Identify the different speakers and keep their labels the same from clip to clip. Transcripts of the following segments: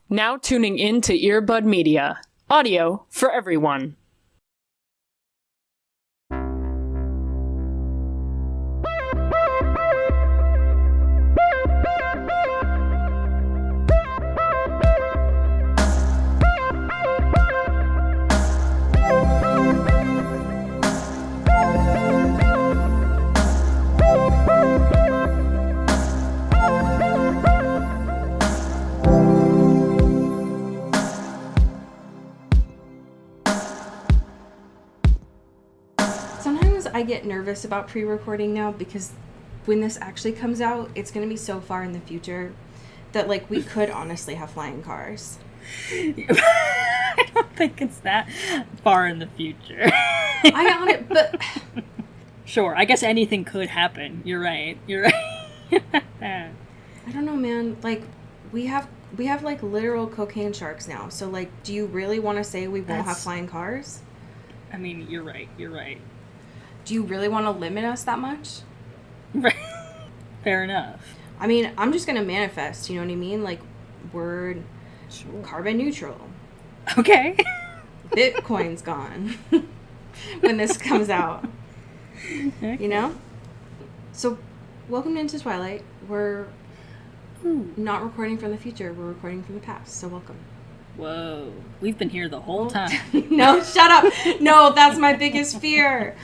Speaker 1: Now tuning in to Earbud Media. Audio for everyone.
Speaker 2: I get nervous about pre-recording now because when this actually comes out, it's going to be so far in the future that, like, we could honestly have flying cars.
Speaker 3: I don't think it's that far in the future.
Speaker 2: I got it, but...
Speaker 3: Sure, I guess anything could happen. You're right.
Speaker 2: I don't know, man. Like, we have like, literal cocaine sharks now. So, like, do you really want to say we won't have flying cars?
Speaker 3: I mean, you're right.
Speaker 2: Do you really want to limit us that much?
Speaker 3: Right. Fair enough.
Speaker 2: I mean, I'm just going to manifest, you know what I mean? Like, we're carbon neutral.
Speaker 3: Okay.
Speaker 2: Bitcoin's gone when this comes out. Okay. You know? So, welcome into Twilight. We're not recording from the future. We're recording from the past. So, welcome.
Speaker 3: Whoa. We've been here the whole time.
Speaker 2: No, shut up. No, that's my biggest fear.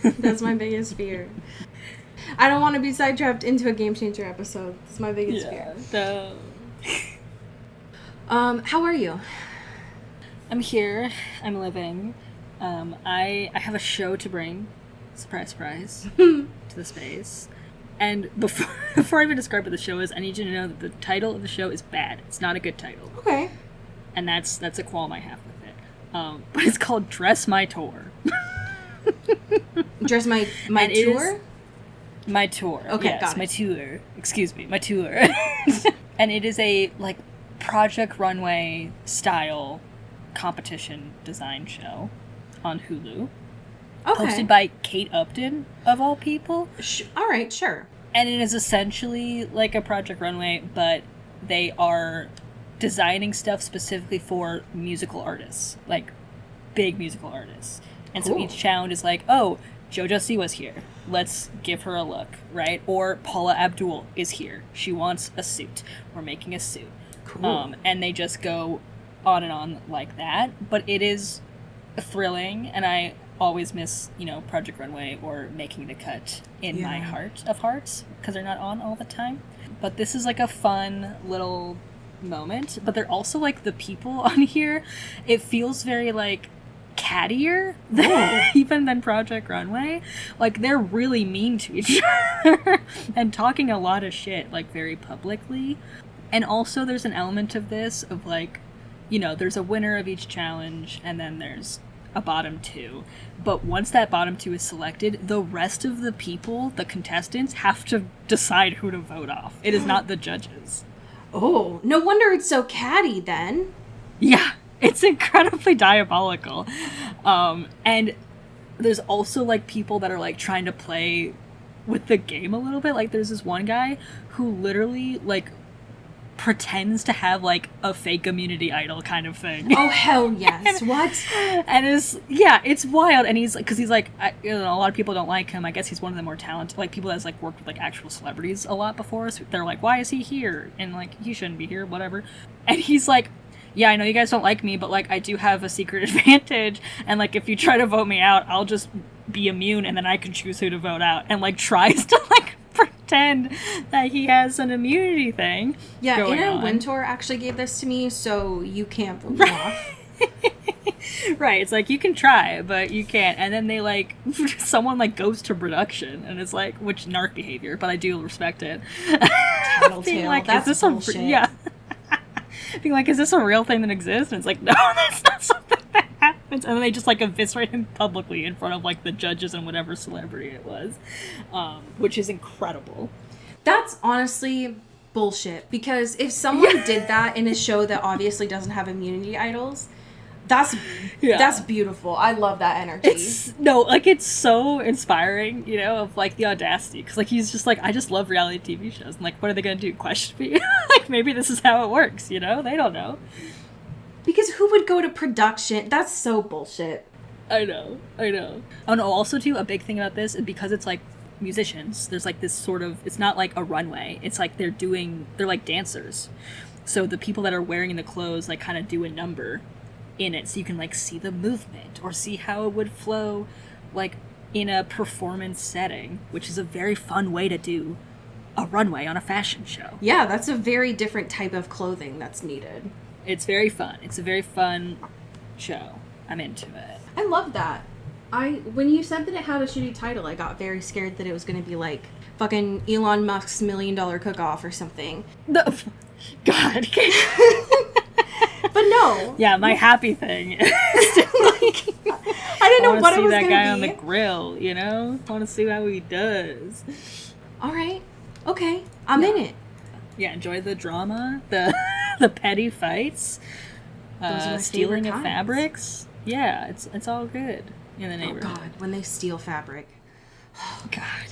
Speaker 2: That's my biggest fear. I don't want to be sidetracked into a Game Changer episode. That's my biggest fear.
Speaker 3: No.
Speaker 2: How are you?
Speaker 3: I'm here. I'm living. I have a show to bring. Surprise, surprise. To the space. And before I even describe what the show is, I need you to know that the title of the show is bad. It's not a good title.
Speaker 2: Okay.
Speaker 3: And that's a qualm I have with it. But it's called Dress My Tour.
Speaker 2: Dress my tour?
Speaker 3: My tour.
Speaker 2: Okay,
Speaker 3: yes,
Speaker 2: got it.
Speaker 3: My tour. Excuse me, my tour. And it is a, like, Project Runway style competition design show on Hulu.
Speaker 2: Okay.
Speaker 3: Hosted by Kate Upton, of all people.
Speaker 2: All right, sure.
Speaker 3: And it is essentially like a Project Runway, but they are designing stuff specifically for musical artists, like big musical artists. And
Speaker 2: cool.
Speaker 3: So each challenge is like, oh, JoJo Siwa's here. Let's give her a look, right? Or Paula Abdul is here. She wants a suit. We're making a suit.
Speaker 2: Cool.
Speaker 3: And they just go on and on like that. But it is thrilling, and I always miss, Project Runway or Making the Cut in my heart of hearts, because they're not on all the time. But this is like a fun little moment. But they're also like the people on here. It feels very like cattier even than Project Runway. Like, they're really mean to each other and talking a lot of shit, like, very publicly. And also there's an element of this of like, there's a winner of each challenge and then there's a bottom two. But once that bottom two is selected, the rest of the people, the contestants, have to decide who to vote off. It is not the judges.
Speaker 2: Oh, no wonder it's so catty then.
Speaker 3: Yeah, it's incredibly diabolical. And there's also, like, people that are, like, trying to play with the game a little bit. Like, there's this one guy who literally, like, pretends to have, like, a fake immunity idol kind of thing.
Speaker 2: Oh, hell yes. What?
Speaker 3: And it's wild. And he's, because he's, like, a lot of people don't like him. I guess he's one of the more talented, like, people that's, like, worked with, like, actual celebrities a lot before. So they're like, why is he here? And, like, he shouldn't be here, whatever. And he's like, yeah, I know you guys don't like me, but, like, I do have a secret advantage. And, like, if you try to vote me out, I'll just be immune and then I can choose who to vote out. And, like, tries to, like, pretend that he has an immunity thing.
Speaker 2: Yeah, Anna Wintour actually gave this to me, so you can't vote me off.
Speaker 3: Right, it's like, you can try, but you can't. And then they, like, someone, like, goes to production, and it's like, which narc behavior, but I do respect it.
Speaker 2: Tattletale,
Speaker 3: like,
Speaker 2: that's
Speaker 3: is this
Speaker 2: bullshit.
Speaker 3: Yeah. Being like, is this a real thing that exists? And it's like, no, that's not something that happens. And then they just, like, eviscerate him publicly in front of, like, the judges and whatever celebrity it was, which is incredible.
Speaker 2: That's honestly bullshit, because if someone did that in a show that obviously doesn't have immunity idols, That's beautiful. I love that energy.
Speaker 3: It's so inspiring, you know, of like the audacity, because like he's just like, I just love reality TV shows, and like, what are they gonna do, question me? Like, maybe this is how it works, you know? They don't know.
Speaker 2: Because who would go to production? That's so bullshit.
Speaker 3: I know. Oh no, also too, a big thing about this is because it's like musicians, there's like this sort of, it's not like a runway, it's like they're like dancers. So the people that are wearing the clothes like kind of do a number in it, so you can like see the movement or see how it would flow like in a performance setting, which is a very fun way to do a runway on a fashion show.
Speaker 2: Yeah, that's a very different type of clothing that's needed.
Speaker 3: It's very fun. It's a very fun show. I'm into it.
Speaker 2: I love that. When you said that it had a shitty title, I got very scared that it was going to be like fucking Elon Musk's $1 Million Cook-Off or something.
Speaker 3: God.
Speaker 2: But no.
Speaker 3: Yeah, my happy thing.
Speaker 2: I didn't know what it was going to be. I want to see that guy
Speaker 3: on the grill, you know? I want to see how he does.
Speaker 2: All right. Okay. I'm in it.
Speaker 3: Yeah, enjoy the drama, the petty fights, stealing of fabrics. Yeah, it's all good in the neighborhood.
Speaker 2: Oh God, when they steal fabric.
Speaker 3: Oh God.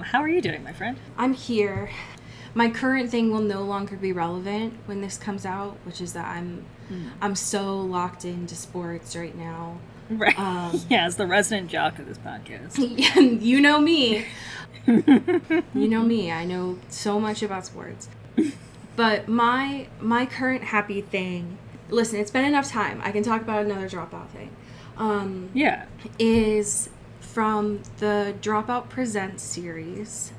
Speaker 3: How are you doing, my friend?
Speaker 2: I'm here. My current thing will no longer be relevant when this comes out, which is that I'm so locked into sports right now.
Speaker 3: Right. Yeah, as the resident jock of this podcast.
Speaker 2: You know me. You know me. I know so much about sports. But my current happy thing, listen, it's been enough time. I can talk about another Dropout thing.
Speaker 3: Yeah.
Speaker 2: Is from the Dropout Presents series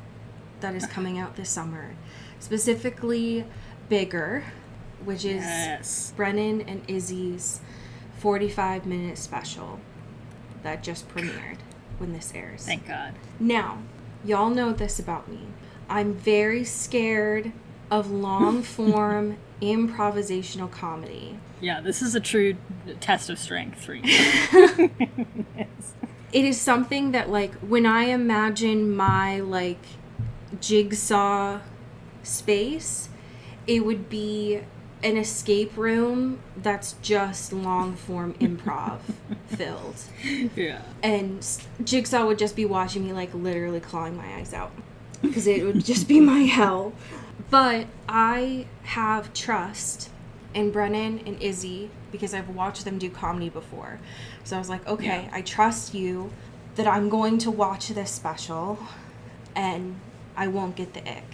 Speaker 2: that is coming out this summer. Specifically, Bigger, which is Brennan and Izzy's 45-minute special that just premiered when this airs.
Speaker 3: Thank God.
Speaker 2: Now, y'all know this about me. I'm very scared of long-form improvisational comedy.
Speaker 3: Yeah, this is a true test of strength for you.
Speaker 2: It is something that, like, when I imagine my, like, jigsaw space, it would be an escape room that's just long-form improv filled.
Speaker 3: Yeah.
Speaker 2: And Jigsaw would just be watching me, like, literally clawing my eyes out. Because it would just be my hell. But I have trust in Brennan and Izzy because I've watched them do comedy before. So I was like, okay, I trust you that I'm going to watch this special and I won't get the ick.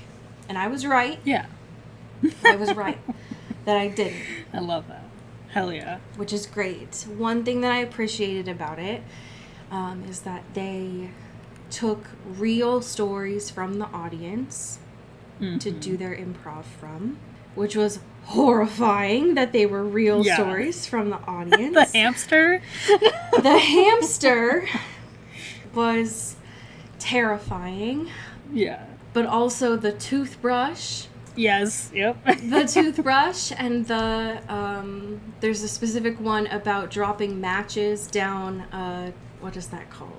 Speaker 2: And I was right.
Speaker 3: Yeah.
Speaker 2: I was right that I didn't.
Speaker 3: I love that. Hell yeah.
Speaker 2: Which is great. One thing that I appreciated about it is that they took real stories from the audience to do their improv from, which was horrifying that they were real stories from the audience.
Speaker 3: The hamster?
Speaker 2: The hamster was terrifying.
Speaker 3: Yeah.
Speaker 2: But also the toothbrush.
Speaker 3: Yes, yep.
Speaker 2: The toothbrush and the, there's a specific one about dropping matches down, what is that called?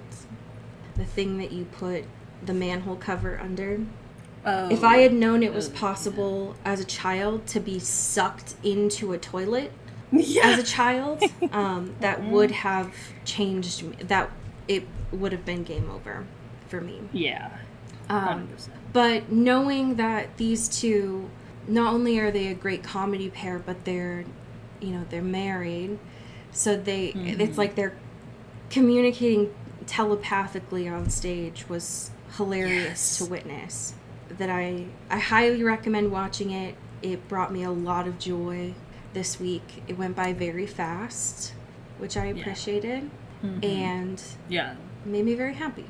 Speaker 2: The thing that you put the manhole cover under.
Speaker 3: Oh.
Speaker 2: If I had known it was possible as a child to be sucked into a toilet as a child, that would have changed me. That it would have been game over for me.
Speaker 3: Yeah. 100%.
Speaker 2: But knowing that these two, not only are they a great comedy pair, but they're married, so they it's like they're communicating telepathically on stage was hilarious to witness. That I highly recommend watching it. It brought me a lot of joy this week. It went by very fast, which I appreciated, and made me very happy.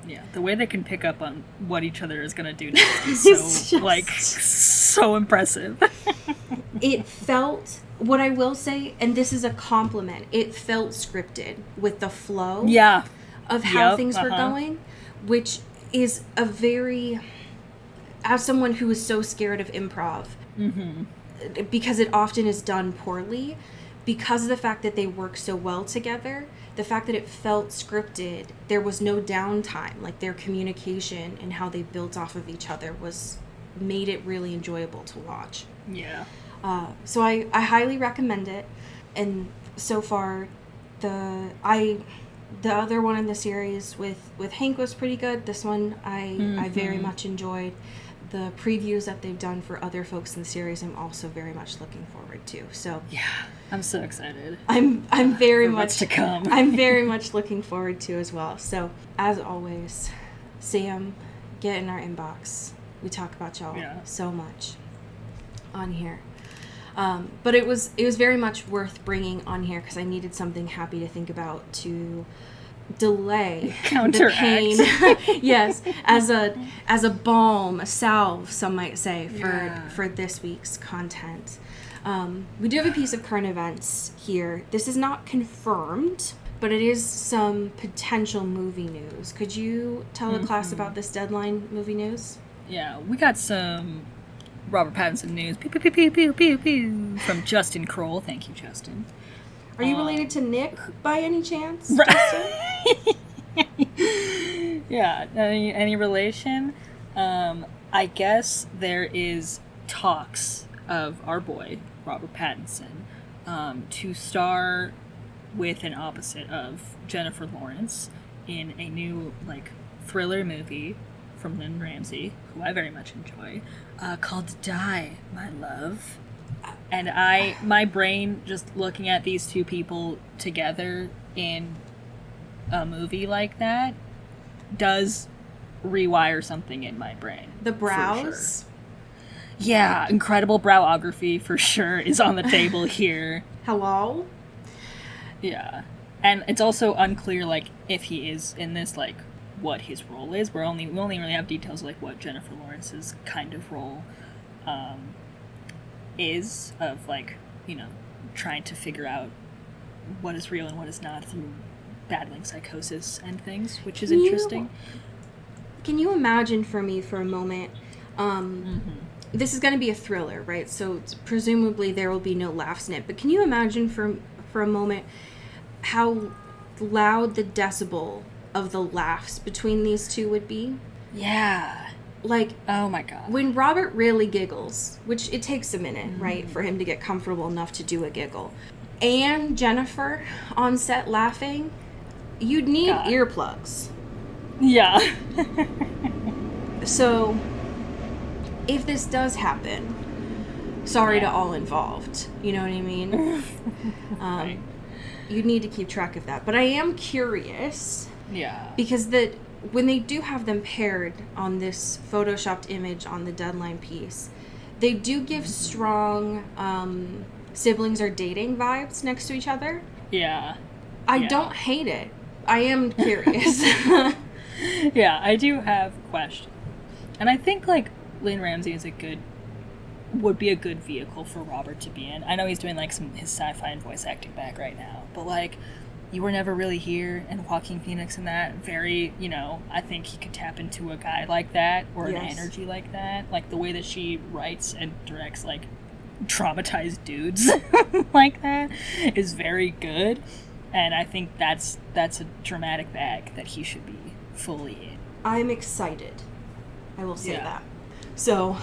Speaker 3: Yeah, the way they can pick up on what each other is gonna do next is so impressive.
Speaker 2: It felt, what I will say, and this is a compliment, it felt scripted with the flow of how things were going, which is a very, as someone who is so scared of improv, because it often is done poorly, because of the fact that they work so well together, the fact that it felt scripted, there was no downtime, like their communication and how they built off of each other was made it really enjoyable to watch.
Speaker 3: Yeah.
Speaker 2: So I highly recommend it. And so far, the other one in the series with Hank was pretty good. This one I very much enjoyed. The previews that they've done for other folks in the series, I'm also very much looking forward to. So
Speaker 3: yeah, I'm so excited.
Speaker 2: I'm very much
Speaker 3: what's to come.
Speaker 2: I'm very much looking forward to as well. So as always, Sam, get in our inbox. We talk about y'all so much on here. But it was very much worth bringing on here because I needed something happy to think about to delay
Speaker 3: counteract
Speaker 2: the pain. Yes, as a balm, a salve, some might say, for this week's content. We do have a piece of current events here. This is not confirmed, but it is some potential movie news. Could you tell the class about this deadline movie news?
Speaker 3: Yeah, we got some Robert Pattinson news. Pew, pew, pew, pew, pew, pew, pew, from Justin Kroll. Thank you, Justin.
Speaker 2: Are you related to Nick by any chance, Justin?
Speaker 3: Yeah, any relation? I guess there is talks of our boy, Robert Pattinson, to star with an opposite of Jennifer Lawrence in a new, thriller movie from Lynne Ramsay, who I very much enjoy, called Die, My Love. And my brain, just looking at these two people together in a movie like that, does rewire something in my brain.
Speaker 2: The brows?
Speaker 3: Sure. Yeah, incredible browography for sure is on the table here.
Speaker 2: Hello?
Speaker 3: Yeah. And it's also unclear, if he is in this, what his role is. We only really have details what Jennifer Lawrence's kind of role is of trying to figure out what is real and what is not through battling psychosis and things, which is interesting.
Speaker 2: Can you imagine for me for a moment, this is going to be a thriller, right? So presumably there will be no laughs in it, but can you imagine for a moment how loud the decibel of the laughs between these two would be?
Speaker 3: Yeah.
Speaker 2: Oh
Speaker 3: my god.
Speaker 2: When Robert really giggles, which it takes a minute, right, for him to get comfortable enough to do a giggle, and Jennifer on set laughing, you'd need earplugs.
Speaker 3: Yeah.
Speaker 2: So, if this does happen, sorry to all involved, you know what I mean?
Speaker 3: Right.
Speaker 2: You need to keep track of that. But I am curious.
Speaker 3: Yeah.
Speaker 2: Because when they do have them paired on this photoshopped image on the deadline piece, they do give strong siblings are dating vibes next to each other.
Speaker 3: Yeah.
Speaker 2: I don't hate it. I am curious.
Speaker 3: Yeah, I do have questions. And I think, Lynne Ramsay would be a good vehicle for Robert to be in. I know he's doing, his sci-fi and voice acting back right now, but, You Were Never Really Here and Joaquin Phoenix and that, very, I think he could tap into a guy like that or an energy like that. The way that she writes and directs, traumatized dudes like that is very good. And I think that's a dramatic bag that he should be fully in.
Speaker 2: I'm excited. I will say that. So,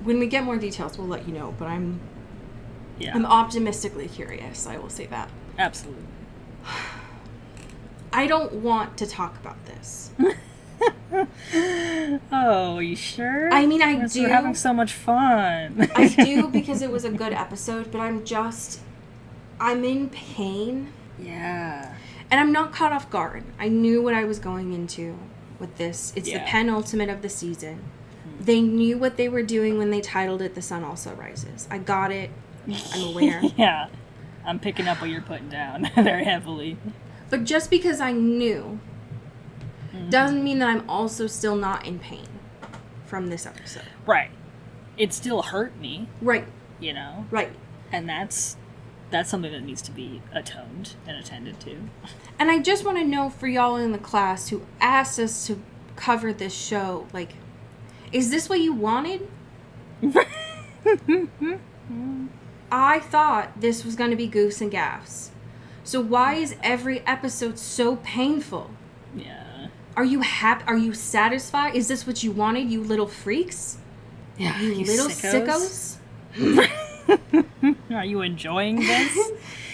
Speaker 2: when we get more details, we'll let you know, but I'm optimistically curious, I will say that.
Speaker 3: Absolutely.
Speaker 2: I don't want to talk about this.
Speaker 3: Oh, you sure?
Speaker 2: I mean, I do.
Speaker 3: We're having so much fun.
Speaker 2: I do, because it was a good episode, but I'm in pain.
Speaker 3: Yeah.
Speaker 2: And I'm not caught off guard. I knew what I was going into with this. It's the penultimate of the season. They knew what they were doing when they titled it The Sun Also Rises. I got it. I'm aware.
Speaker 3: Yeah. I'm picking up what you're putting down very heavily.
Speaker 2: But just because I knew doesn't mean that I'm also still not in pain from this episode.
Speaker 3: Right. It still hurt me.
Speaker 2: Right.
Speaker 3: Right. And that's something that needs to be atoned and attended to.
Speaker 2: And I just want to know for y'all in the class who asked us to cover this show, is this what you wanted? I thought this was going to be goofs and gaffs. So why is every episode so painful?
Speaker 3: Yeah.
Speaker 2: Are you happy? Are you satisfied? Is this what you wanted, you little freaks?
Speaker 3: Yeah,
Speaker 2: You little sickos.
Speaker 3: Are you enjoying this?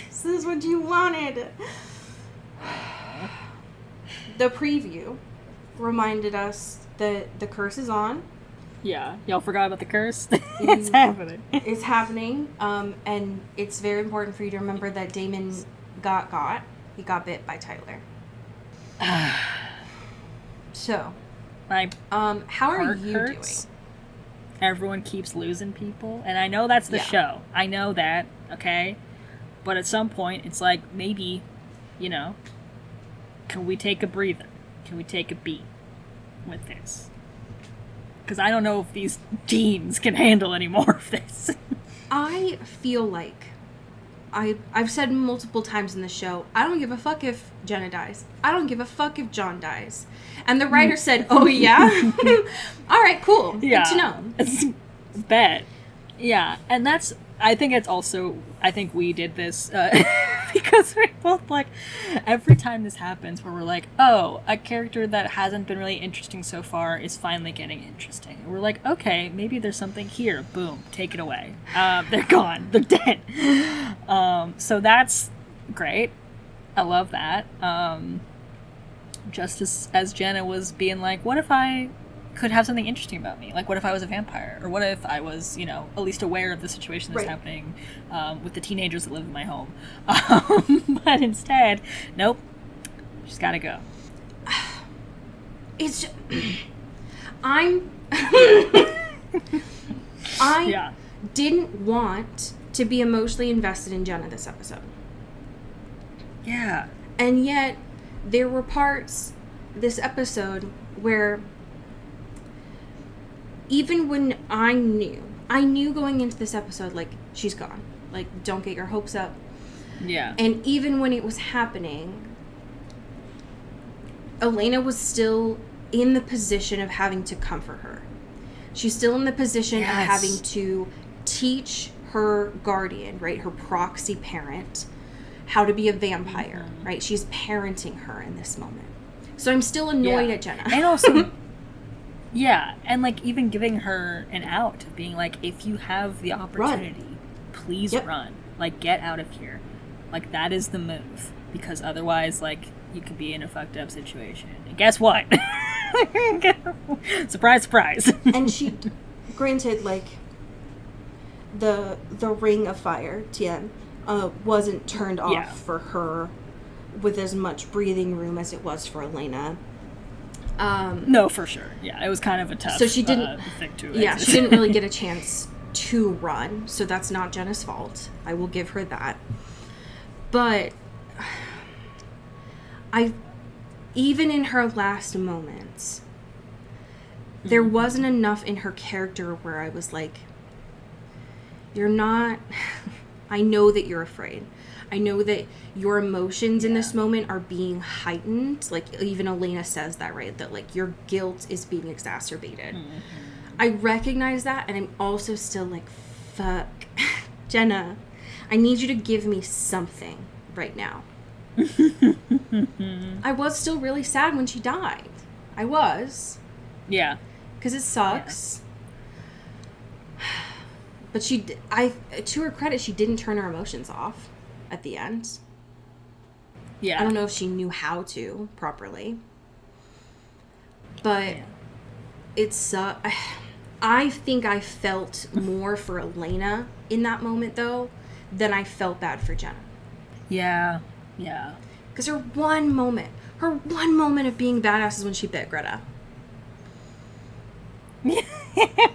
Speaker 2: This is what you wanted. The preview reminded us that the curse is on.
Speaker 3: Yeah, y'all forgot about the curse? It's happening.
Speaker 2: It's happening, and it's very important for you to remember that Damon he got bit by Tyler. So,
Speaker 3: My
Speaker 2: how are
Speaker 3: heart
Speaker 2: you
Speaker 3: hurts.
Speaker 2: doing?
Speaker 3: Everyone keeps losing people, and I know that's the show. I know that, okay? But at some point, it's like, maybe, can we take a breather? Can we take a beat with this? Because I don't know if these teens can handle any more of this.
Speaker 2: I feel like I've said multiple times in the show, I don't give a fuck if Jenna dies. I don't give a fuck if John dies. And the writer said, oh yeah? All right, cool.
Speaker 3: Yeah.
Speaker 2: Good to know.
Speaker 3: Bet. Yeah, and I think we did this because we're both like, every time this happens where we're like, oh, a character that hasn't been really interesting so far is finally getting interesting. And we're like, okay, maybe there's something here. Boom, take it away. They're gone. They're dead. So that's great. I love that. Just as Jenna was being like, what if I could have something interesting about me? Like, what if I was a vampire? Or what if I was, at least aware of the situation that's happening with the teenagers that live in my home? But instead, nope, she's gotta go.
Speaker 2: It's just, I didn't want to be emotionally invested in Jenna this episode.
Speaker 3: Yeah.
Speaker 2: And yet, there were parts this episode where even when I knew going into this episode, like, she's gone. Like, don't get your hopes up.
Speaker 3: Yeah.
Speaker 2: And even when it was happening, Elena was still in the position of having to comfort her. She's still in the position of having to teach her guardian, right, her proxy parent, how to be a vampire, right? She's parenting her in this moment. So I'm still annoyed at Jenna.
Speaker 3: And also... Yeah, and, like, even giving her an out, being like, if you have the opportunity, please run. Like, get out of here. Like, that is the move. Because otherwise, like, you could be in a fucked up situation. And guess what? Surprise, surprise.
Speaker 2: And she, granted, like, the ring of fire, Tien, wasn't turned off for her with as much breathing room as it was for Elena.
Speaker 3: No, for sure. Yeah, it was kind of a tough
Speaker 2: so she didn't,
Speaker 3: thing to
Speaker 2: yeah, she didn't really get a chance to run, so that's not Jenna's fault. I will give her that. But even in her last moments, there wasn't enough in her character where I was like, you're not... I know that you're afraid. I know that your emotions in this moment are being heightened. Like, even Elena says that, right? That, like, your guilt is being exacerbated. Mm-hmm. I recognize that, and I'm also still like, fuck. Jenna, I need you to give me something right now. I was still really sad when she died. I was.
Speaker 3: Yeah.
Speaker 2: Because it sucks. Yeah. But to her credit, she didn't turn her emotions off at the end. Yeah. I don't know if she knew how to properly. But I think I felt more for Elena in that moment, though, than I felt bad for Jenna.
Speaker 3: Yeah. Yeah.
Speaker 2: Because her one moment of being badass is when she bit Greta.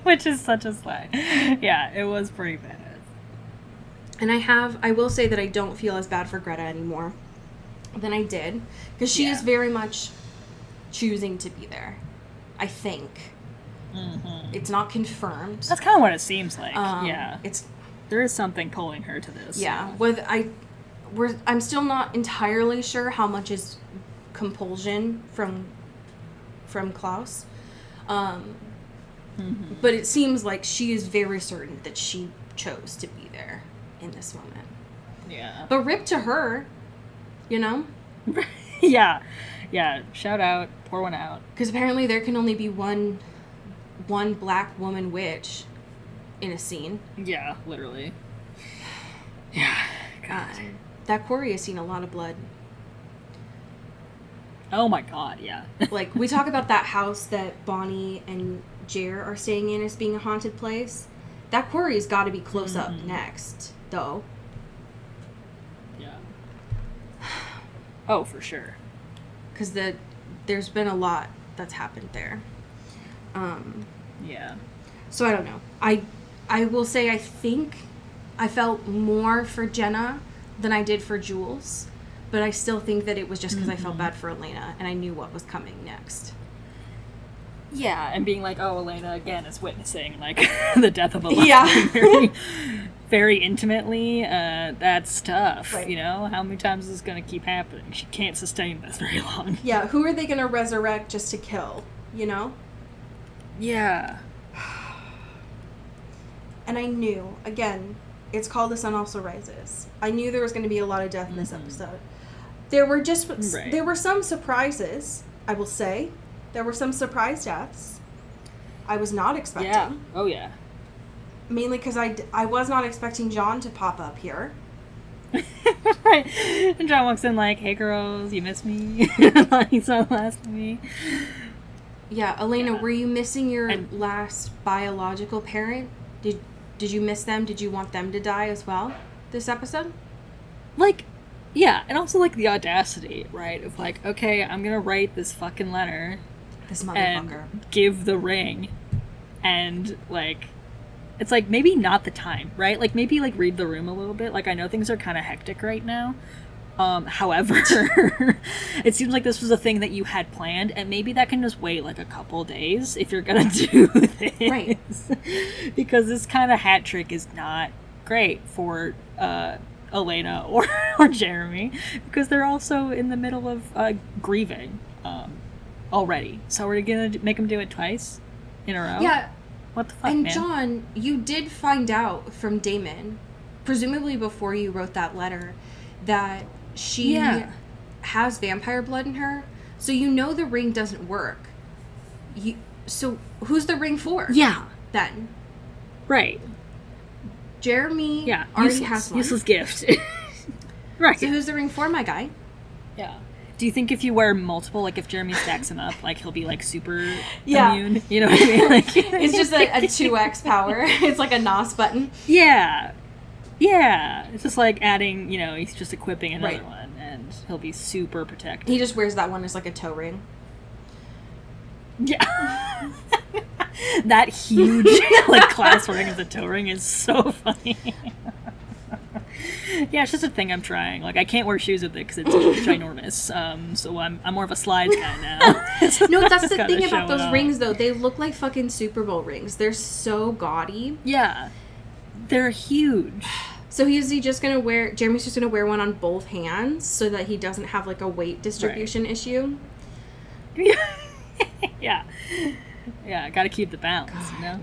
Speaker 3: Which is such a slag. Yeah, it was pretty badass.
Speaker 2: And I will say that I don't feel as bad for Greta anymore than I did. Because she is very much choosing to be there. I think. Mm-hmm. It's not confirmed.
Speaker 3: That's kind of what it seems like. Yeah. There is something pulling her to this.
Speaker 2: Yeah. I'm still not entirely sure how much is compulsion from Klaus. But it seems like she is very certain that she chose to be there in this moment. Yeah. But rip to her, you know?
Speaker 3: Yeah. Yeah. Shout out. Pour one out.
Speaker 2: Because apparently there can only be one one black woman witch in a scene.
Speaker 3: Yeah, literally. Yeah, God.
Speaker 2: That quarry has seen a lot of blood.
Speaker 3: Oh my God, yeah.
Speaker 2: Like, we talk about that house that Bonnie and Jer are staying in as being a haunted place. That quarry's got to be close up next, though.
Speaker 3: Yeah. Oh, for sure.
Speaker 2: Because there's been a lot that's happened there.
Speaker 3: Yeah.
Speaker 2: So I don't know. I will say I think I felt more for Jenna than I did for Jules. But I still think that it was just because I felt bad for Elena and I knew what was coming next.
Speaker 3: Yeah, and being like, oh, Elena, again, is witnessing, like, the death of a loved
Speaker 2: Yeah.
Speaker 3: one very, very intimately. That's tough,
Speaker 2: Right.
Speaker 3: you know? How many times is this going to keep happening? She can't sustain this very long.
Speaker 2: Yeah, who are they going to resurrect just to kill, you know?
Speaker 3: Yeah.
Speaker 2: And I knew, again, it's called The Sun Also Rises. I knew there was going to be a lot of death in this episode. There were there were some surprises, I will say. There were some surprise deaths I was not expecting.
Speaker 3: Yeah. Oh, yeah.
Speaker 2: Mainly because I was not expecting John to pop up here.
Speaker 3: Right. And John walks in like, hey, girls, you miss me? He's not last of me.
Speaker 2: Yeah, Elena,
Speaker 3: Yeah.
Speaker 2: were you missing your last biological parent? Did you miss them? Did you want them to die as well this episode?
Speaker 3: Like, yeah, and also, like, the audacity, right? Of, like, okay, I'm gonna write this fucking letter
Speaker 2: This motherfucker.
Speaker 3: and give the ring. And, like, it's, like, maybe not the time, right? Like, maybe, like, read the room a little bit. Like, I know things are kind of hectic right now. However, it seems like this was a thing that you had planned, and maybe that can just wait, like, a couple days if you're gonna do this.
Speaker 2: Right.
Speaker 3: Because this kind of hat trick is not great for, Elena or Jeremy, because they're also in the middle of grieving already. So we're gonna make them do it twice in a row?
Speaker 2: Yeah.
Speaker 3: What the fuck,
Speaker 2: And
Speaker 3: man?
Speaker 2: John, you did find out from Damon, presumably before you wrote that letter, that she has vampire blood in her. So you know the ring doesn't work. So who's the ring for?
Speaker 3: Yeah.
Speaker 2: Then.
Speaker 3: Right.
Speaker 2: Jeremy
Speaker 3: Yeah.
Speaker 2: already has one.
Speaker 3: Useless gift. Right.
Speaker 2: So who's the ring for, my guy?
Speaker 3: Yeah. Do you think if you wear multiple, like if Jeremy stacks him up, like he'll be like super
Speaker 2: Yeah.
Speaker 3: immune? You know what I mean? Like,
Speaker 2: It's just a 2x power. It's like a NOS button.
Speaker 3: yeah. Yeah. It's just like adding, you know, he's just equipping another
Speaker 2: Right.
Speaker 3: one and he'll be super protected.
Speaker 2: He just wears that one as like a toe ring.
Speaker 3: Yeah. That huge like class ring as a toe ring is so funny. Yeah, it's just a thing I'm trying. Like, I can't wear shoes with it because it's ginormous. So I'm more of a slides guy now.
Speaker 2: No, that's the
Speaker 3: Gotta
Speaker 2: thing
Speaker 3: show
Speaker 2: about
Speaker 3: it
Speaker 2: those
Speaker 3: off.
Speaker 2: rings, though. They look like fucking Super Bowl rings. They're so gaudy.
Speaker 3: Yeah, they're huge.
Speaker 2: So is he just gonna wear? Jeremy's just gonna wear one on both hands so that he doesn't have like a weight distribution issue.
Speaker 3: Yeah, yeah. Got to keep the balance, you know.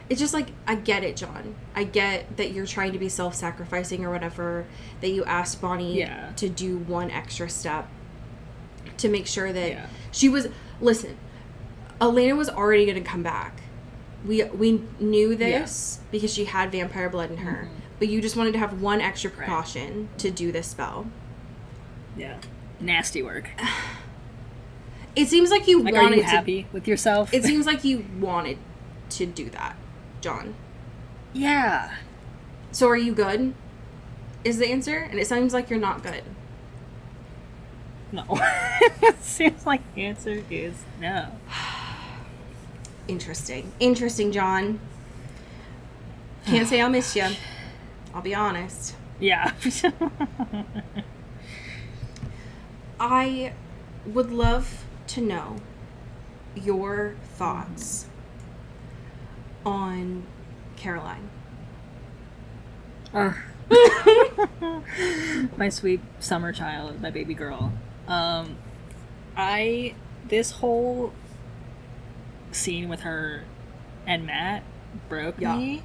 Speaker 2: It's just like, I get it, John. I get that you're trying to be self-sacrificing or whatever. That you asked Bonnie to do one extra step to make sure that she was. Listen, Elena was already gonna come back. We knew this because she had vampire blood in her.
Speaker 3: Mm-hmm.
Speaker 2: But you just wanted to have one extra precaution to do this spell.
Speaker 3: Yeah, nasty work.
Speaker 2: It seems like you
Speaker 3: Like,
Speaker 2: wanted
Speaker 3: are you
Speaker 2: to.
Speaker 3: happy with yourself?
Speaker 2: It seems like you wanted to do that, John.
Speaker 3: Yeah.
Speaker 2: So are you good? Is the answer? And it seems like you're not good.
Speaker 3: No. It seems like the answer is no.
Speaker 2: Interesting. Interesting, John. Can't say I'll miss you. I'll be honest.
Speaker 3: Yeah.
Speaker 2: I would love to know your thoughts on Caroline.
Speaker 3: My sweet summer child, my baby girl. This whole scene with her and Matt broke me.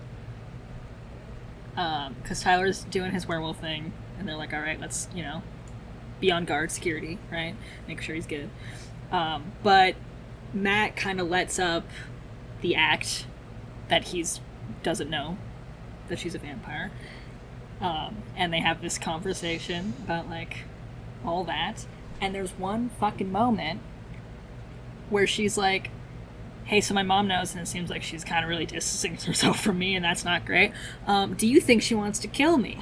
Speaker 3: Because Tyler's doing his werewolf thing, and they're like, all right, let's, you know, be on guard, security, right? Make sure he's good. But Matt kind of lets up the act that he's doesn't know that she's a vampire. And they have this conversation about, like, all that. And there's one fucking moment where she's like, hey, so my mom knows, and it seems like she's kind of really distancing herself from me, and that's not great. Do you think she wants to kill me?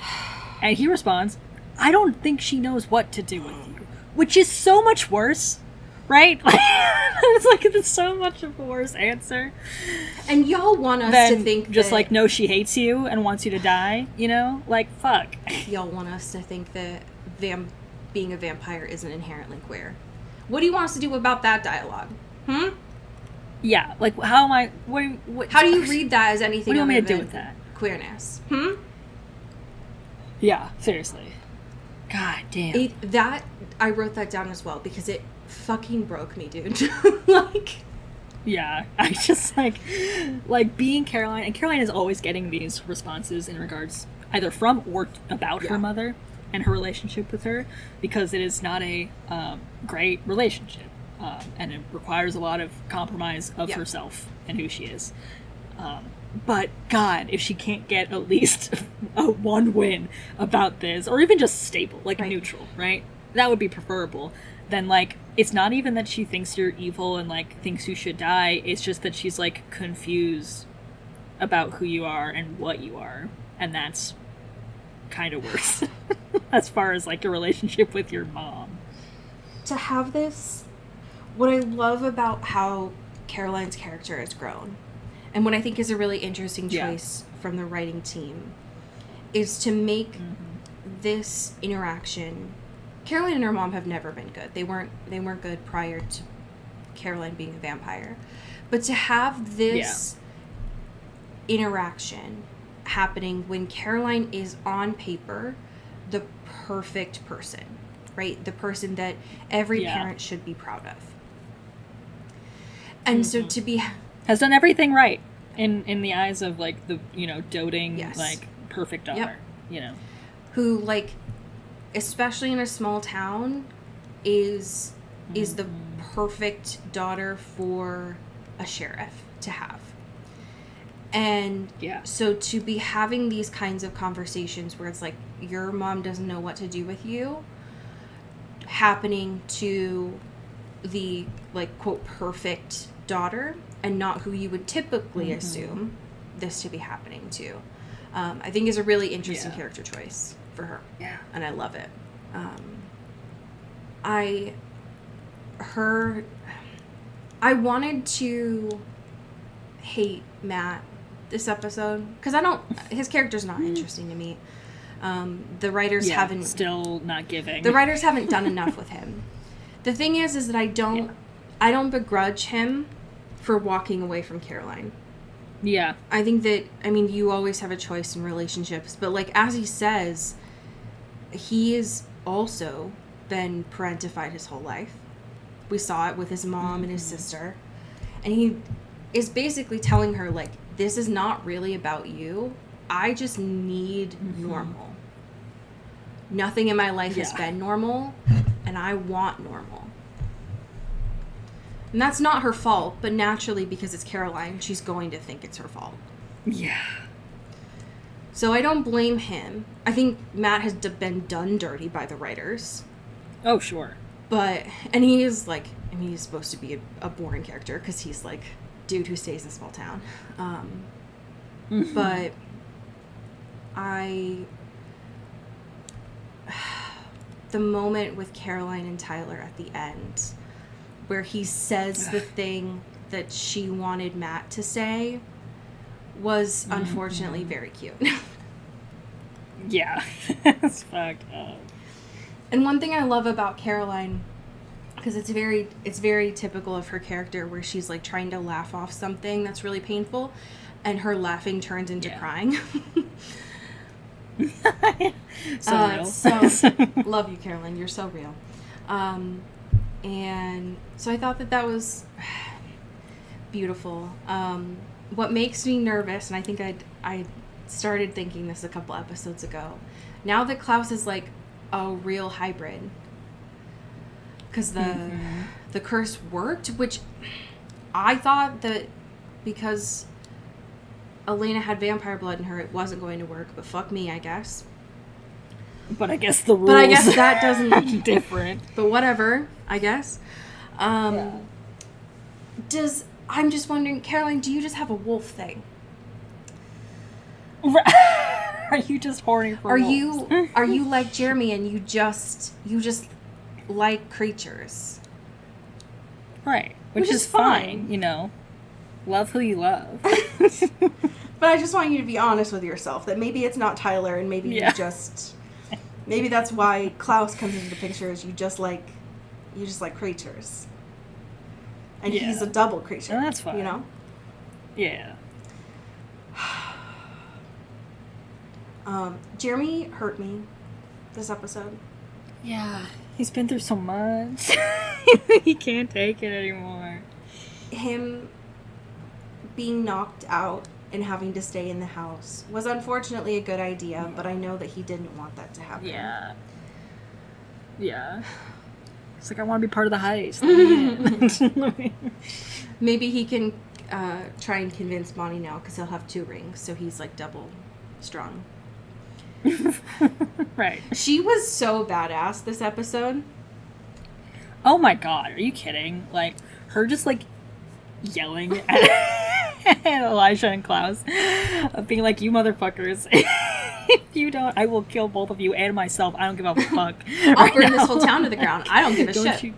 Speaker 3: And he responds, I don't think she knows what to do with you. Which is so much worse, right? It's like, it's so much of a worse answer.
Speaker 2: And y'all want us to think
Speaker 3: just
Speaker 2: that...
Speaker 3: like, no, she hates you and wants you to die, you know? Like, fuck.
Speaker 2: Y'all want us to think that being a vampire isn't inherently queer. What do you want us to do about that dialogue?
Speaker 3: Yeah, like, how am I...
Speaker 2: How do you read that as anything
Speaker 3: what do you want me
Speaker 2: other
Speaker 3: to do
Speaker 2: than
Speaker 3: with that?
Speaker 2: queerness?
Speaker 3: Yeah, seriously. God damn.
Speaker 2: I wrote that down as well because it fucking broke me, dude. Like...
Speaker 3: Yeah, I just, like being Caroline, and Caroline is always getting these responses in regards either from or about her mother and her relationship with her, because it is not a great relationship, and it requires a lot of compromise of herself and who she is. But God, if she can't get at least one win about this, or even just stable, like neutral, right? That would be preferable. Then, like, it's not even that she thinks you're evil and, like, thinks you should die. It's just that she's, like, confused about who you are and what you are. And that's kind of worse as far as, like, a relationship with your mom.
Speaker 2: To have this, what I love about how Caroline's character has grown, and what I think is a really interesting choice from the writing team, is to make this interaction... Caroline and her mom have never been good. They weren't good prior to Caroline being a vampire. But to have this interaction happening when Caroline is on paper the perfect person, right? The person that every parent should be proud of. And so to be...
Speaker 3: Has done everything right in the eyes of, like, the, you know, doting, like, perfect daughter, you know.
Speaker 2: Who, like... especially in a small town, is the perfect daughter for a sheriff to have. And so to be having these kinds of conversations where it's like, your mom doesn't know what to do with you, happening to the, like, quote, perfect daughter, and not who you would typically assume this to be happening to, I think is a really interesting character choice for her. Yeah. And I love it. I wanted to hate Matt this episode because his character's not interesting to me. The writers haven't
Speaker 3: still not giving.
Speaker 2: The writers haven't done enough with him. The thing is that I don't begrudge him for walking away from Caroline.
Speaker 3: Yeah.
Speaker 2: I think that, I mean, you always have a choice in relationships, but, like, as he says, he has also been parentified his whole life. We saw it with his mom and his sister. And he is basically telling her, like, this is not really about you. I just need normal. Nothing in my life has been normal, and I want normal. And that's not her fault, but naturally, because it's Caroline, she's going to think it's her fault.
Speaker 3: Yeah.
Speaker 2: So I don't blame him. I think Matt has been done dirty by the writers.
Speaker 3: Oh, sure.
Speaker 2: And he is, like, I mean, he's supposed to be a boring character, because he's, like, dude who stays in a small town. But the moment with Caroline and Tyler at the end, where he says the thing that she wanted Matt to say, was unfortunately very cute.
Speaker 3: Yeah. It's fucked up.
Speaker 2: And one thing I love about Caroline, because it's very typical of her character, where she's, like, trying to laugh off something that's really painful, and her laughing turns into crying.
Speaker 3: So real.
Speaker 2: So love you, Caroline. You're so real. And so I thought that was beautiful. What makes me nervous, and I think I started thinking this a couple episodes ago, now that Klaus is, like, a real hybrid, because the curse worked, which I thought that because Elena had vampire blood in her, it wasn't going to work, but fuck me, I guess.
Speaker 3: But I guess the rules.
Speaker 2: But I guess that doesn't
Speaker 3: different.
Speaker 2: But whatever, I guess. I'm just wondering, Caroline, do you just have a wolf thing?
Speaker 3: Are you just horny for wolves?
Speaker 2: Are you like Jeremy and you just like creatures?
Speaker 3: Right. Which is fine, you know. Love who you love.
Speaker 2: But I just want you to be honest with yourself that maybe it's not Tyler and maybe maybe that's why Klaus comes into the picture is you just like creatures. And he's a double creature.
Speaker 3: Oh, that's fine.
Speaker 2: You know?
Speaker 3: Yeah.
Speaker 2: Jeremy hurt me this episode.
Speaker 3: Yeah. He's been through so much. He can't take it anymore.
Speaker 2: Him being knocked out and having to stay in the house was unfortunately a good idea, but I know that he didn't want that to happen.
Speaker 3: Yeah. Yeah. It's like, I want to be part of the heist.
Speaker 2: Maybe he can try and convince Bonnie now because he'll have 2 rings, so he's like double strong.
Speaker 3: Right.
Speaker 2: She was so badass this episode.
Speaker 3: Oh my god, are you kidding? Like, her just like yelling at Elijah and Klaus, being like, you motherfuckers, if you don't, I will kill both of you and myself. I don't give a fuck.
Speaker 2: I'll burn this whole town to the ground. I don't give a shit.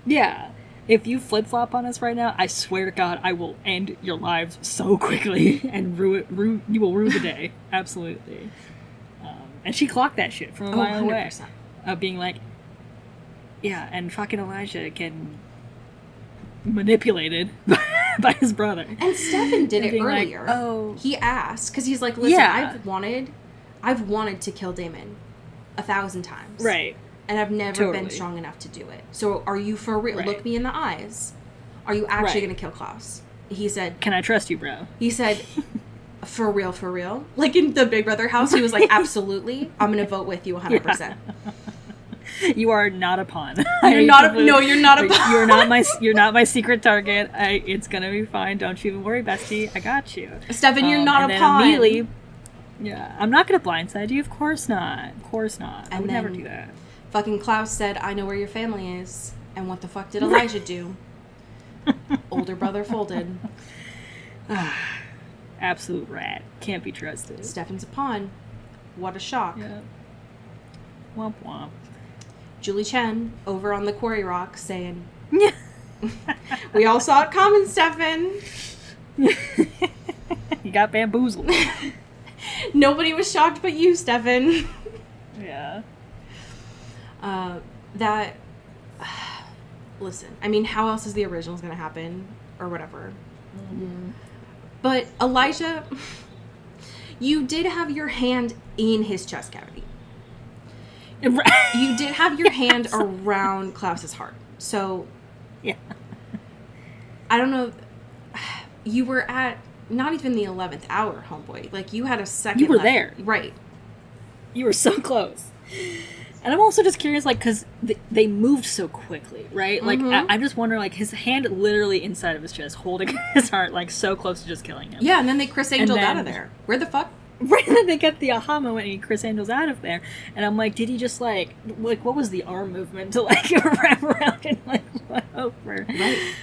Speaker 3: Yeah. If you flip-flop on us right now, I swear to God, I will end your lives so quickly and you will rue the day. Absolutely. And she clocked that shit from a mile away. Of being like, yeah, and fucking Elijah getting manipulated by his brother.
Speaker 2: And Stefan did it earlier.
Speaker 3: Like, oh.
Speaker 2: He asked, because he's like, listen, I've wanted to kill Damon 1,000 times.
Speaker 3: Right.
Speaker 2: And I've never been strong enough to do it. So are you for real? Right. Look me in the eyes. Are you actually going to kill Klaus? He said,
Speaker 3: can I trust you, bro?
Speaker 2: He said, for real, for real? Like in the Big Brother house, he was like, absolutely. I'm going to vote with you 100%.
Speaker 3: Yeah. You are not a pawn.
Speaker 2: You're not a pawn.
Speaker 3: You're not my secret target. It's going to be fine. Don't you even worry, bestie. I got you.
Speaker 2: Stefan, you're not a pawn.
Speaker 3: Immediately, yeah, I'm not going to blindside you. Of course not. Of course not. I would never do that.
Speaker 2: Fucking Klaus said, I know where your family is. And what the fuck did Elijah do? Older brother folded.
Speaker 3: Absolute rat. Can't be trusted.
Speaker 2: Stefan's a pawn. What a shock.
Speaker 3: Yeah. Womp womp.
Speaker 2: Julie Chen over on the quarry rock saying, we all saw it coming, Stefan.
Speaker 3: You got bamboozled.
Speaker 2: Nobody was shocked but you, Stefan.
Speaker 3: Yeah.
Speaker 2: Listen, I mean, how else is the originals going to happen? Or whatever. Mm-hmm. But Elijah, you did have your hand in his chest cavity. You did have your hand around Klaus's heart. So,
Speaker 3: yeah.
Speaker 2: I don't know. You were at not even the 11th hour, homeboy. Like, you had a second.
Speaker 3: You were there.
Speaker 2: Right.
Speaker 3: You were so close. And I'm also just curious, like, because they moved so quickly, right? Like, I'm just wondering, like, his hand literally inside of his chest, holding his heart, like, so close to just killing him.
Speaker 2: Yeah, and then they Chris Angel'd out of there. Where the fuck?
Speaker 3: Right, then they get the aha moment and Chris Angel's out of there. And I'm like, did he just, like, what was the arm movement to, like, wrap around and, like, run over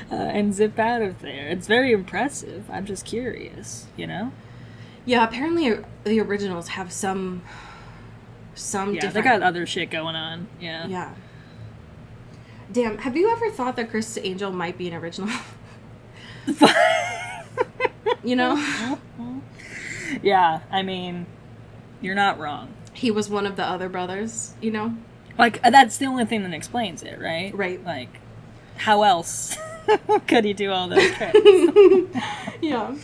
Speaker 3: and zip out of there? It's very impressive. I'm just curious, you know?
Speaker 2: Yeah, apparently the originals have some different...
Speaker 3: they got other shit going on. Yeah.
Speaker 2: Yeah. Damn, have you ever thought that Chris Angel might be an original? You know?
Speaker 3: Yeah, I mean, you're not wrong.
Speaker 2: He was one of the other brothers, you know?
Speaker 3: Like, that's the only thing that explains it, right?
Speaker 2: Right.
Speaker 3: Like, how else could he do all those tricks?
Speaker 2: Yeah.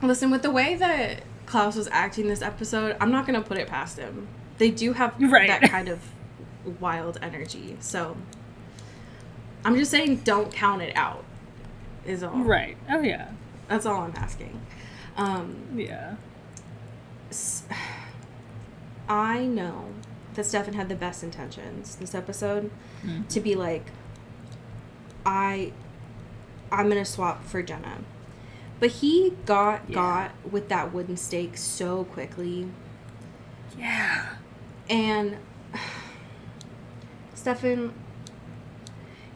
Speaker 2: Listen, with the way that Klaus was acting this episode, I'm not going to put it past him. They do have that kind of wild energy, so I'm just saying don't count it out, is all.
Speaker 3: Right. Oh, yeah.
Speaker 2: That's all I'm asking.
Speaker 3: Yeah.
Speaker 2: I know that Stefan had the best intentions this episode to be like, I'm going to swap for Jenna. But he got with that wooden stake so quickly.
Speaker 3: Yeah.
Speaker 2: And Stefan,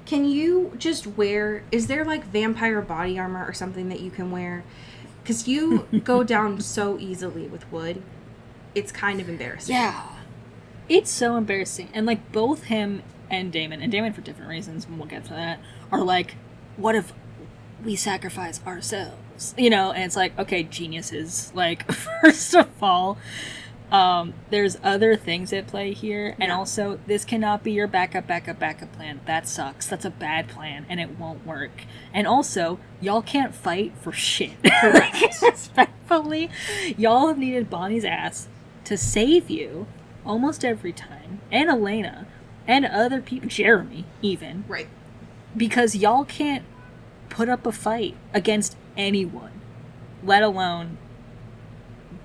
Speaker 2: can you just wear, is there like vampire body armor or something that you can wear? Because you go down so easily with wood. It's kind of embarrassing.
Speaker 3: Yeah. It's so embarrassing. And like both him and Damon for different reasons, and we'll get to that, are like, what if we sacrifice ourselves? You know, and it's like, okay, geniuses. Like, first of all, there's other things at play here, and also this cannot be your backup plan. That sucks. That's a bad plan, and it won't work. And also, y'all can't fight for shit.
Speaker 2: Correct.
Speaker 3: Respectfully, y'all have needed Bonnie's ass to save you almost every time, and Elena, and other people, Jeremy even,
Speaker 2: Right.
Speaker 3: because y'all can't put up a fight against anyone, let alone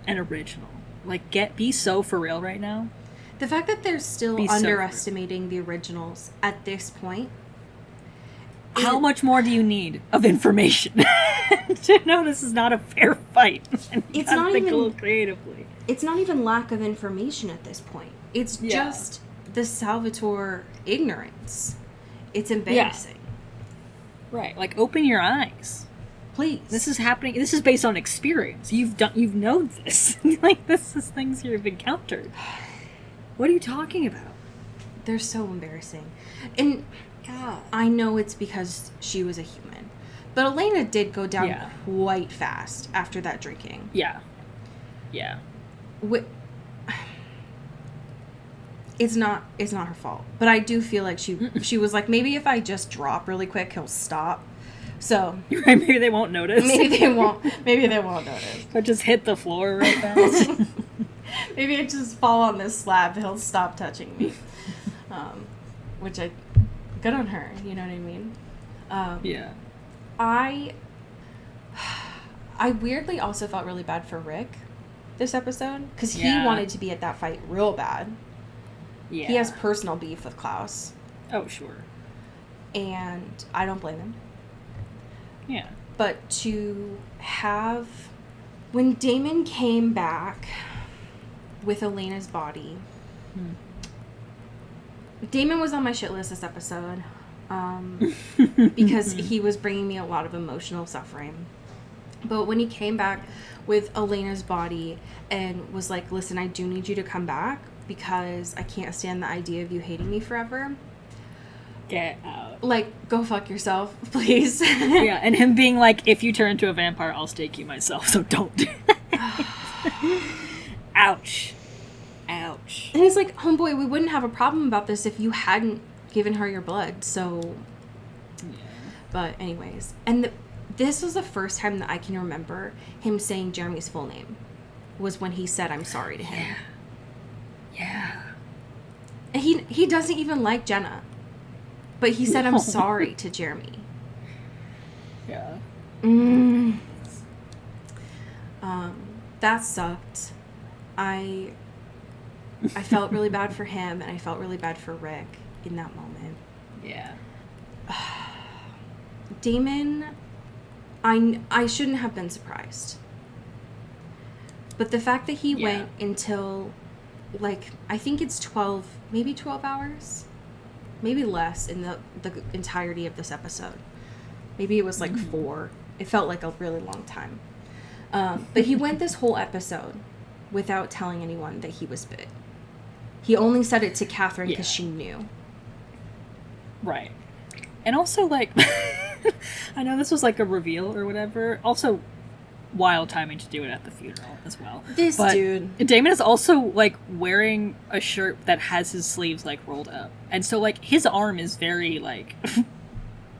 Speaker 3: an original. Like, be so for real right now.
Speaker 2: The fact that they're still
Speaker 3: Be so
Speaker 2: underestimating the originals at this point.
Speaker 3: How much more do you need of information to know this is not a fair fight?
Speaker 2: It's not
Speaker 3: think
Speaker 2: even
Speaker 3: a little creatively.
Speaker 2: It's not even lack of information at this point. It's just the Salvatore ignorance. It's embarrassing.
Speaker 3: Right, like open your eyes.
Speaker 2: Please.
Speaker 3: This is happening. This is based on experience. You've known this. Like, this is things you've encountered. What are you talking about?
Speaker 2: They're so embarrassing. And I know it's because she was a human. But Elena did go down quite fast after that drinking.
Speaker 3: Yeah.
Speaker 2: It's not her fault. But I do feel like she was like, maybe if I just drop really quick, he'll stop. So
Speaker 3: maybe they won't notice.
Speaker 2: Maybe they won't notice.
Speaker 3: Or just hit the floor right fast.
Speaker 2: Maybe I just fall on this slab, he'll stop touching me. Which good on her, you know what I mean?
Speaker 3: Yeah.
Speaker 2: I weirdly also felt really bad for Rick this episode, because he wanted to be at that fight real bad.
Speaker 3: Yeah.
Speaker 2: He has personal beef with Klaus.
Speaker 3: Oh, sure.
Speaker 2: And I don't blame him.
Speaker 3: Yeah.
Speaker 2: But to have... When Damon came back with Elena's body... Damon was on my shit list this episode. Because he was bringing me a lot of emotional suffering. But when he came back with Elena's body and was like, listen, I do need you to come back because I can't stand the idea of you hating me forever.
Speaker 3: Get out.
Speaker 2: Like, go fuck yourself, please.
Speaker 3: Yeah, and him being like, if you turn into a vampire, I'll stake you myself, so don't do that. Ouch. Ouch.
Speaker 2: And it's like, homeboy, we wouldn't have a problem about this if you hadn't given her your blood, so... Yeah. But anyways. And this was the first time that I can remember him saying Jeremy's full name. Was when he said, I'm sorry to him.
Speaker 3: Yeah.
Speaker 2: And he doesn't even like Jenna. But he said, I'm sorry to Jeremy.
Speaker 3: Yeah.
Speaker 2: That sucked. I felt really bad for him, and I felt really bad for Rick in that moment.
Speaker 3: Yeah.
Speaker 2: Damon, I shouldn't have been surprised. But the fact that he went until, like, I think it's 12 hours? Maybe less in the entirety of this episode. Maybe it was like 4. It felt like a really long time. But he went this whole episode without telling anyone that he was bit. He only said it to Catherine because she knew.
Speaker 3: Right. And also, like, I know this was like a reveal or whatever. Also, wild timing to do it at the funeral as well.
Speaker 2: But dude.
Speaker 3: Damon is also, like, wearing a shirt that has his sleeves, like, rolled up. And so, like, his arm is very, like,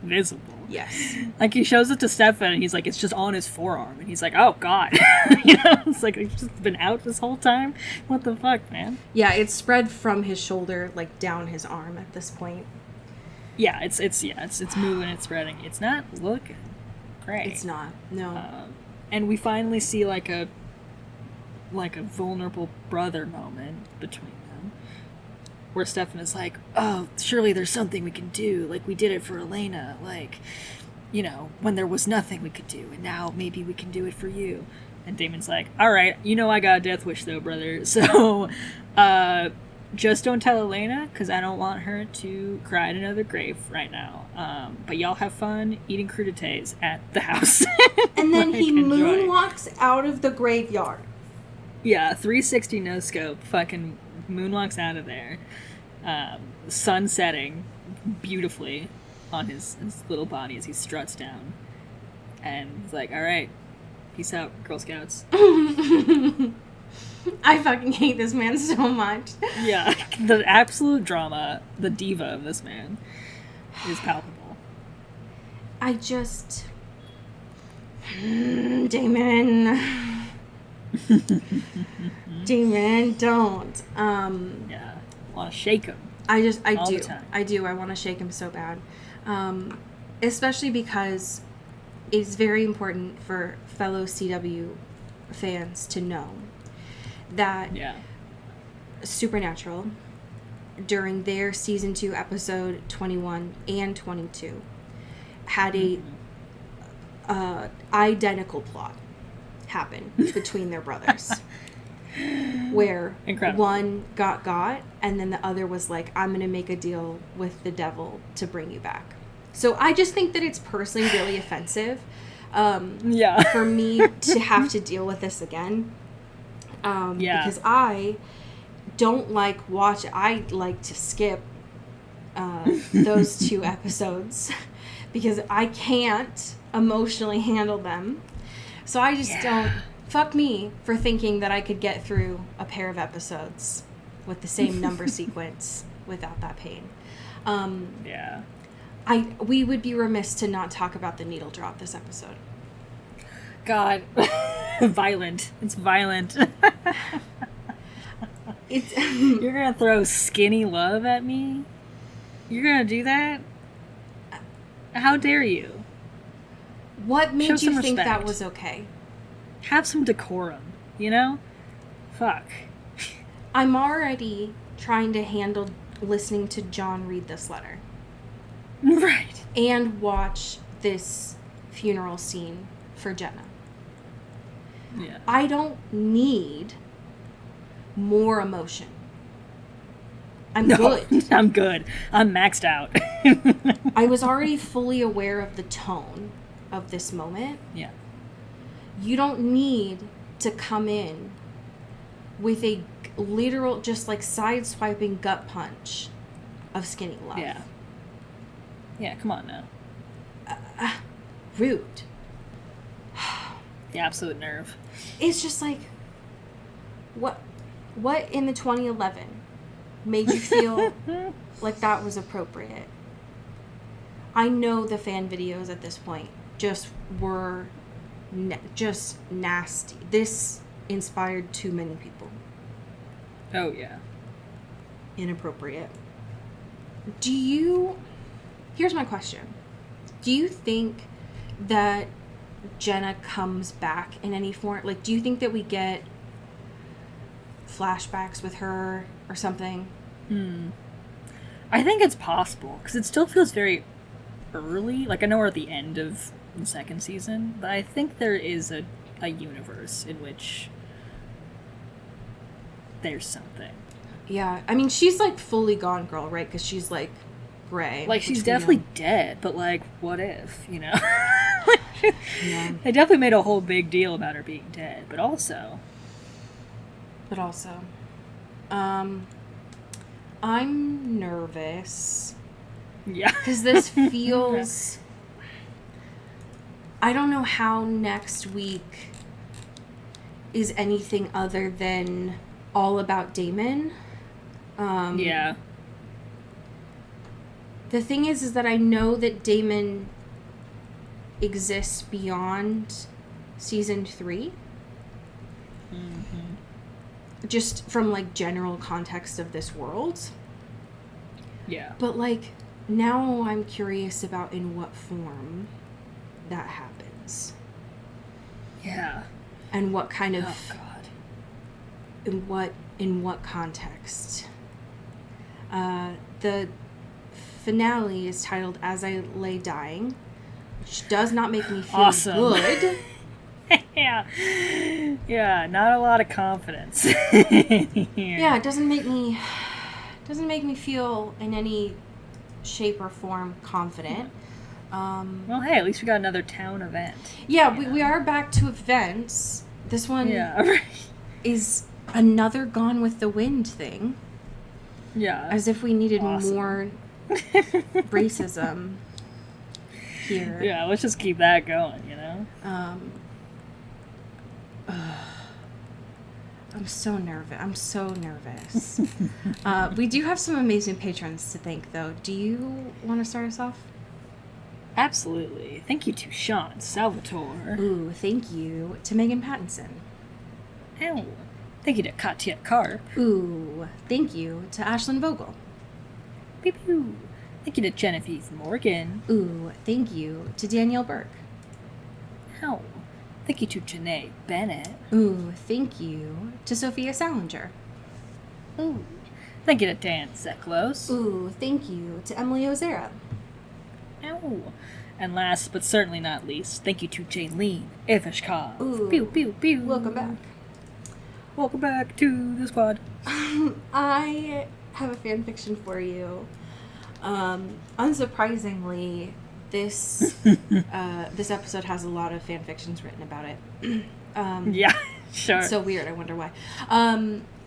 Speaker 3: visible.
Speaker 2: Yes.
Speaker 3: Like, he shows it to Stefan, and he's like, it's just on his forearm. And he's like, oh, God. You know? It's like, it's just been out this whole time? What the fuck, man?
Speaker 2: Yeah, it's spread from his shoulder, like, down his arm at this point.
Speaker 3: Yeah, it's moving, it's spreading. It's not looking great.
Speaker 2: It's not. No.
Speaker 3: And we finally see, like a vulnerable brother moment between them. Where Stefan is like, oh, surely there's something we can do. Like, we did it for Elena. Like, when there was nothing we could do, and now maybe we can do it for you. And Damon's like, all right, I got a death wish, though, brother. So, just don't tell Elena, because I don't want her to cry at another grave right now. But y'all have fun eating crudités at the house.
Speaker 2: And then he
Speaker 3: enjoy.
Speaker 2: moonwalks out of the graveyard.
Speaker 3: Yeah, 360 no scope, fucking moonwalks out of there. Sun setting beautifully on his little body as he struts down. And he's like, all right, peace out, Girl Scouts.
Speaker 2: I fucking hate this man so much.
Speaker 3: Yeah, the absolute drama, the diva of this man is palpable.
Speaker 2: Damon. Damon, don't.
Speaker 3: Yeah, I want to shake him.
Speaker 2: I
Speaker 3: all
Speaker 2: do.
Speaker 3: the time.
Speaker 2: I do. I want to shake him so bad. Especially because it's very important for fellow CW fans to know that Supernatural, during their season 2 episode 21 and 22, had a identical plot happen between their brothers. Where
Speaker 3: Incredible.
Speaker 2: one got, and then the other was like, I'm going to make a deal with the devil to bring you back. So I just think that it's personally really offensive for me to have to deal with this again. Because I don't I like to skip those 2 episodes because I can't emotionally handle them. So I just don't. Fuck me for thinking that I could get through a pair of episodes with the same number sequence without that pain. We would be remiss to not talk about the needle drop this episode.
Speaker 3: God. Violent. It's violent. You're gonna throw skinny love at me? You're gonna do that? How dare you?
Speaker 2: What made
Speaker 3: Show
Speaker 2: you
Speaker 3: some
Speaker 2: think that
Speaker 3: respect.
Speaker 2: was okay?
Speaker 3: Have some decorum, Fuck.
Speaker 2: I'm already trying to handle listening to John read this letter.
Speaker 3: Right.
Speaker 2: And watch this funeral scene for Jenna.
Speaker 3: Yeah.
Speaker 2: I don't need more emotion. I'm good.
Speaker 3: I'm good. I'm maxed out.
Speaker 2: I was already fully aware of the tone of this moment.
Speaker 3: Yeah.
Speaker 2: You don't need to come in with a literal, just like side-swiping gut punch of skinny love.
Speaker 3: Yeah. Yeah, come on now.
Speaker 2: Rude.
Speaker 3: The absolute nerve.
Speaker 2: It's just like, what in the 2011 made you feel like that was appropriate? I know the fan videos at this point just were just nasty. This inspired too many people.
Speaker 3: Oh, yeah.
Speaker 2: Inappropriate. Here's my question. Do you think that Jenna comes back in any form? Like, do you think that we get flashbacks with her or something?
Speaker 3: I think it's possible, because it still feels very early. Like, I know we're at the end of the 2nd season, but I think there is a universe in which there's something.
Speaker 2: Yeah, I mean, she's like fully gone girl, right? Because she's like gray.
Speaker 3: Like, she's definitely dead, but like, what if,
Speaker 2: Yeah.
Speaker 3: They definitely made a whole big deal about her being dead, but also,
Speaker 2: I'm nervous.
Speaker 3: yeah.
Speaker 2: Because this feels... I don't know how next week is anything other than all about Damon.
Speaker 3: Yeah.
Speaker 2: The thing is that I know that Damon exists beyond season 3. Just from, like, general context of this world.
Speaker 3: Yeah.
Speaker 2: But, like, now I'm curious about in what form that happens.
Speaker 3: Yeah.
Speaker 2: And what kind of...
Speaker 3: Oh, God.
Speaker 2: In what context. The finale is titled As I Lay Dying, which does not make me feel
Speaker 3: Awesome.
Speaker 2: good.
Speaker 3: Yeah, not a lot of confidence.
Speaker 2: Yeah, it doesn't make me feel in any shape or form confident.
Speaker 3: Well, hey, at least we got another town event.
Speaker 2: Yeah, we are back to events. This one is another Gone with the Wind thing.
Speaker 3: Yeah.
Speaker 2: As if we needed more racism here.
Speaker 3: Yeah, let's just keep that going, you know?
Speaker 2: I'm so nervous. We do have some amazing patrons to thank, though. Do you want to start us off?
Speaker 3: Absolutely. Thank you to Sean Salvatore.
Speaker 2: Ooh, thank you to Megan Pattinson.
Speaker 3: Ow. Thank you to Katya Karp.
Speaker 2: Ooh, thank you to Ashlyn Vogel.
Speaker 3: Pew pew. Thank you to Genevieve Morgan.
Speaker 2: Ooh, thank you to Danielle Burke.
Speaker 3: Ow. Thank you to Janae Bennett.
Speaker 2: Ooh, thank you to Sophia Salinger.
Speaker 3: Ooh. Thank you to Dan Zeklos.
Speaker 2: Ooh, thank you to Emily Ozera.
Speaker 3: Ow. And last but certainly not least, thank you to Jaylene Ivashkov.
Speaker 2: Ooh.
Speaker 3: Pew pew pew.
Speaker 2: Welcome back.
Speaker 3: Welcome back to the squad.
Speaker 2: I have a fan fiction for you. Unsurprisingly, this this episode has a lot of fan fictions written about it.
Speaker 3: Yeah, sure.
Speaker 2: It's so weird. I wonder why.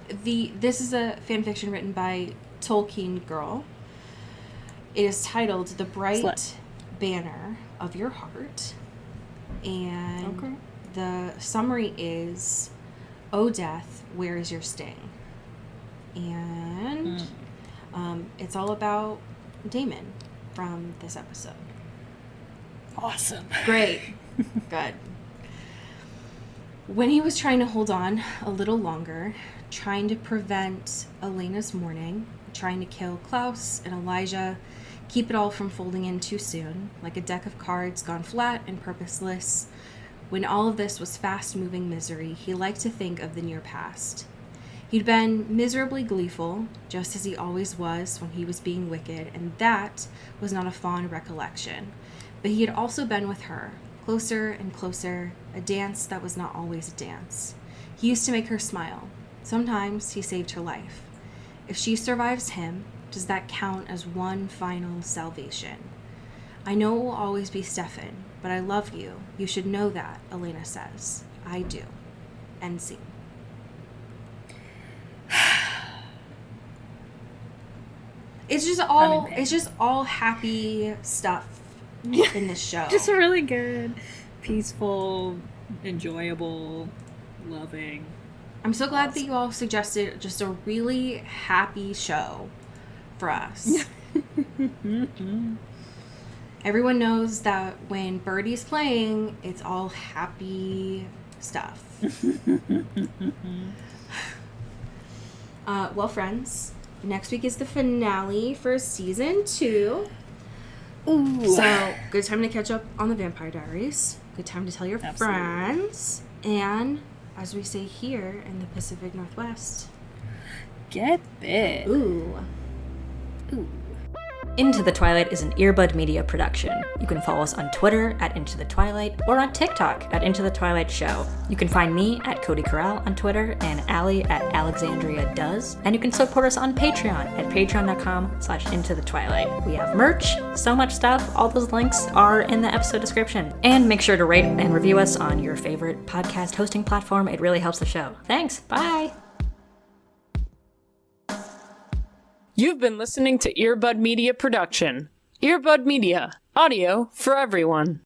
Speaker 2: This is a fan fiction written by Tolkien Girl. It is titled "The Bright Banner of Your Heart," and the summary is, "Oh death, where is your sting?" And it's all about Damon from this episode.
Speaker 3: Awesome.
Speaker 2: Great. Good. When he was trying to hold on a little longer, trying to prevent Elena's mourning, trying to kill Klaus and Elijah, keep it all from folding in too soon, like a deck of cards gone flat and purposeless, when all of this was fast-moving misery, he liked to think of the near past. He'd been miserably gleeful, just as he always was when he was being wicked, and that was not a fond recollection. But he had also been with her, closer and closer, a dance that was not always a dance. He used to make her smile. Sometimes he saved her life. If she survives him, does that count as one final salvation? I know it will always be Stefan, but I love you. You should know that, Elena says. I do. End scene. It's just all happy stuff in this show.
Speaker 3: Just really good, peaceful, enjoyable, loving.
Speaker 2: I'm so glad that you all suggested just a really happy show for us. Everyone knows that when Birdie's playing, it's all happy stuff. Well, friends, next week is the finale for season 2.
Speaker 3: Ooh.
Speaker 2: So, good time to catch up on the Vampire Diaries. Good time to tell your friends. And, as we say here in the Pacific Northwest,
Speaker 3: get bit.
Speaker 2: ooh.
Speaker 3: Ooh.
Speaker 4: Into the Twilight is an Earbud Media production. You can follow us on Twitter at Into the Twilight or on TikTok at Into the Twilight Show. You can find me at Cody Corral on Twitter and Allie at Alexandria Does. And you can support us on Patreon at patreon.com/IntoTheTwilight. We have merch, so much stuff. All those links are in the episode description. And make sure to rate and review us on your favorite podcast hosting platform. It really helps the show. Thanks. Bye.
Speaker 1: You've been listening to Earbud Media Production. Earbud Media, audio for everyone.